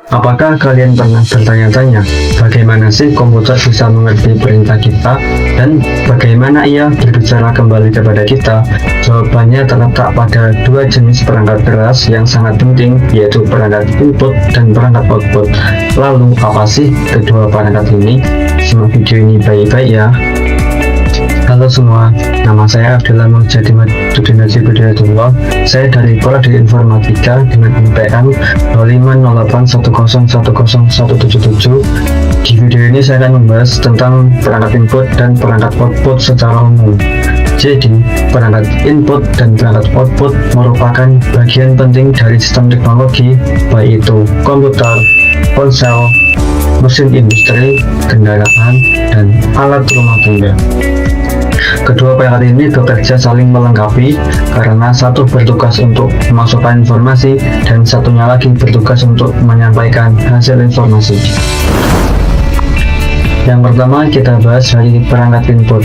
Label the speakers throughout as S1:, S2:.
S1: Apakah kalian pernah bertanya-tanya bagaimana sih komputer bisa mengerti perintah kita dan bagaimana ia berbicara kembali kepada kita? Jawabannya terletak pada dua jenis perangkat keras yang sangat penting, yaitu perangkat input dan perangkat output. Lalu apa sih kedua perangkat ini? Simak video ini baik-baik ya. Halo semua, nama saya Abdullah Mujadimad Dudinaji Budayatullah. Saya dari Prodi Informatika dengan NPM 050810101177. Di video ini saya akan membahas tentang perangkat input dan perangkat output secara umum. Jadi, perangkat input dan perangkat output merupakan bagian penting dari sistem teknologi, baik itu komputer, ponsel, mesin industri, kendaraan, dan alat rumah tangga. Kedua perangkat ini bekerja saling melengkapi karena satu bertugas untuk memasukkan informasi dan satunya lagi bertugas untuk menyampaikan hasil informasi. Yang pertama kita bahas dari perangkat input.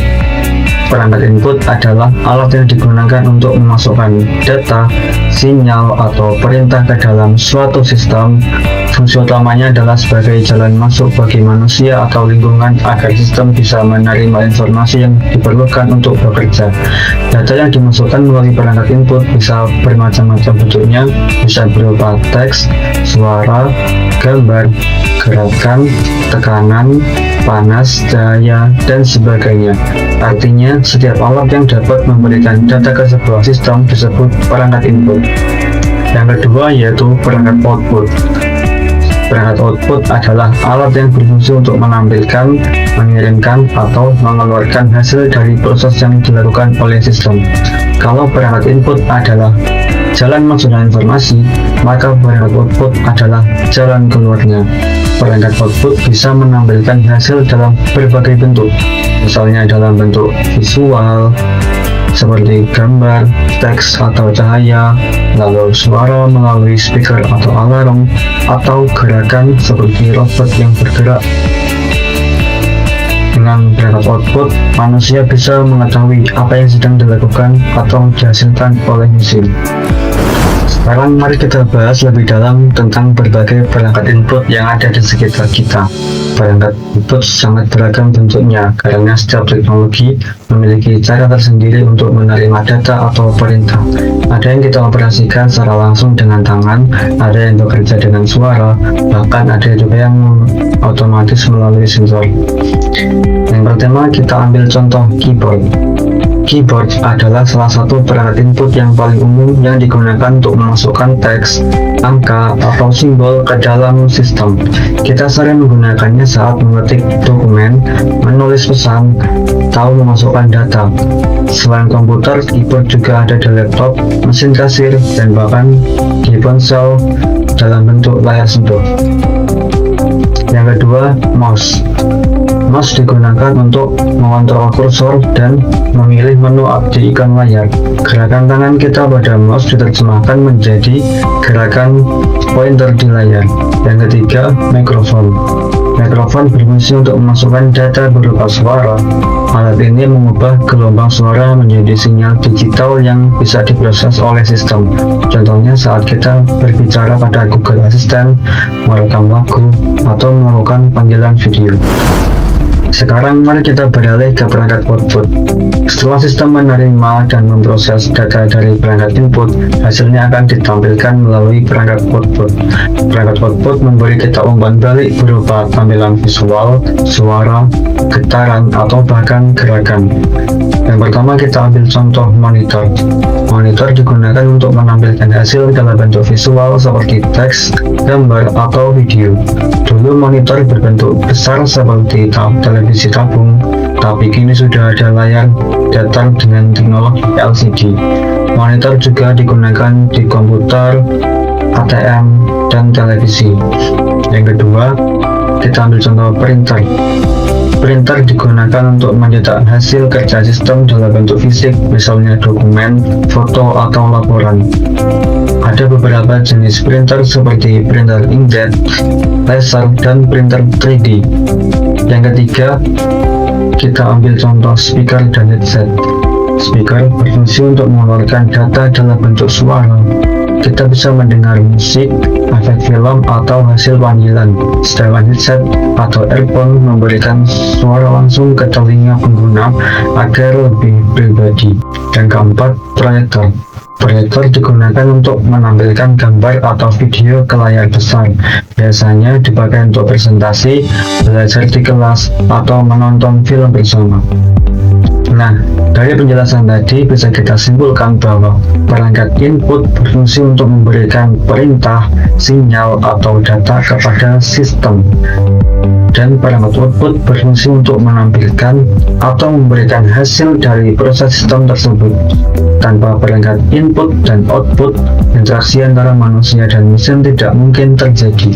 S1: Perangkat input adalah alat yang digunakan untuk memasukkan data, sinyal, atau perintah ke dalam suatu sistem. Fungsi utamanya adalah sebagai jalan masuk bagi manusia atau lingkungan agar sistem bisa menerima informasi yang diperlukan untuk bekerja. Data yang dimasukkan melalui perangkat input bisa bermacam-macam bentuknya, bisa berupa teks, suara, gambar, gerakan, tekanan, panas, cahaya, dan sebagainya. Artinya, setiap alat yang dapat memberikan data ke sebuah sistem disebut perangkat input. Yang kedua yaitu perangkat output. Perangkat output adalah alat yang berfungsi untuk menampilkan, mengirimkan, atau mengeluarkan hasil dari proses yang dilakukan oleh sistem. Kalau perangkat input adalah jalan masuknya informasi, maka perangkat output adalah jalan keluarnya. Perangkat output bisa menampilkan hasil dalam berbagai bentuk, misalnya dalam bentuk visual, seperti gambar, teks, atau cahaya, lalu suara melalui speaker atau alarm, atau gerakan seperti robot yang bergerak. Dengan perangkat output, manusia bisa mengetahui apa yang sedang dilakukan atau dihasilkan oleh mesin. Sekarang mari kita bahas lebih dalam tentang berbagai perangkat input yang ada di sekitar kita. Perangkat input sangat beragam bentuknya karena setiap teknologi memiliki cara tersendiri untuk menerima data atau perintah. Ada yang kita operasikan secara langsung dengan tangan, ada yang bekerja dengan suara, bahkan ada juga yang otomatis melalui sensor. Yang pertama kita ambil contoh keyboard. Keyboard adalah salah satu perangkat input yang paling umum yang digunakan untuk memasukkan teks, angka, atau simbol ke dalam sistem. Kita sering menggunakannya saat mengetik dokumen, menulis pesan, atau memasukkan data. Selain komputer, keyboard juga ada di laptop, mesin kasir, dan bahkan di ponsel dalam bentuk layar sentuh. Yang kedua, mouse. Mouse digunakan untuk mengontrol kursor dan memilih menu di ikon layar. Gerakan tangan kita pada mouse diterjemahkan menjadi gerakan pointer di layar. Yang ketiga, mikrofon. Mikrofon berfungsi untuk memasukkan data berupa suara. Alat ini mengubah gelombang suara menjadi sinyal digital yang bisa diproses oleh sistem. Contohnya saat kita berbicara pada Google Assistant, merekam lagu, atau melakukan panggilan video. Sekarang mari kita beralih ke perangkat output. Setelah sistem menerima dan memproses data dari perangkat input, hasilnya akan ditampilkan melalui perangkat output. Perangkat output memberi kita umpan balik berupa tampilan visual, suara, getaran, atau bahkan gerakan. Yang pertama kita ambil contoh monitor. Monitor digunakan untuk menampilkan hasil dalam bentuk visual seperti teks, gambar, atau video. Dulu monitor berbentuk besar seperti televisi tabung, tapi kini sudah ada layar datar dengan teknologi LCD. Monitor juga digunakan di komputer, ATM, dan televisi. Yang kedua, kita ambil contoh printer. Printer digunakan untuk mencetak hasil kerja sistem dalam bentuk fisik, misalnya dokumen, foto, atau laporan. Ada beberapa jenis printer seperti printer inkjet, laser, dan printer 3D. Yang ketiga, kita ambil contoh speaker dan headset. Speaker berfungsi untuk mengeluarkan data dalam bentuk suara. kita bisa mendengar musik, efek film, atau hasil panggilan. Sedangkan headset atau earphone memberikan suara langsung ke telinga pengguna agar lebih pribadi. Dan keempat, proyektor. Proyektor digunakan untuk menampilkan gambar atau video ke layar besar. Biasanya dipakai untuk presentasi, belajar di kelas, atau menonton film bersama. Nah, dari penjelasan tadi bisa kita simpulkan bahwa perangkat input berfungsi untuk memberikan perintah, sinyal, atau data kepada sistem. Dan perangkat output berfungsi untuk menampilkan atau memberikan hasil dari proses sistem tersebut. Tanpa perangkat input dan output, interaksi antara manusia dan mesin tidak mungkin terjadi.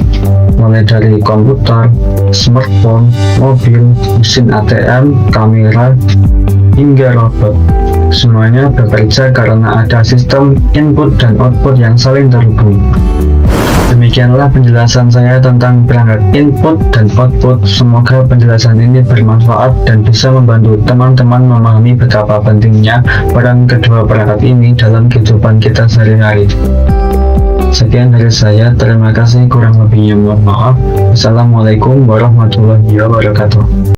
S1: Mulai dari komputer, smartphone, mobil, mesin ATM, kamera, hingga robot. Semuanya bekerja karena ada sistem input dan output yang saling terhubung. Demikianlah penjelasan saya tentang perangkat input dan output. Semoga penjelasan ini bermanfaat dan bisa membantu teman-teman memahami betapa pentingnya peran kedua perangkat ini dalam kehidupan kita sehari-hari. Sekian dari saya, terima kasih, kurang lebihnya mohon maaf. Assalamualaikum warahmatullahi wabarakatuh.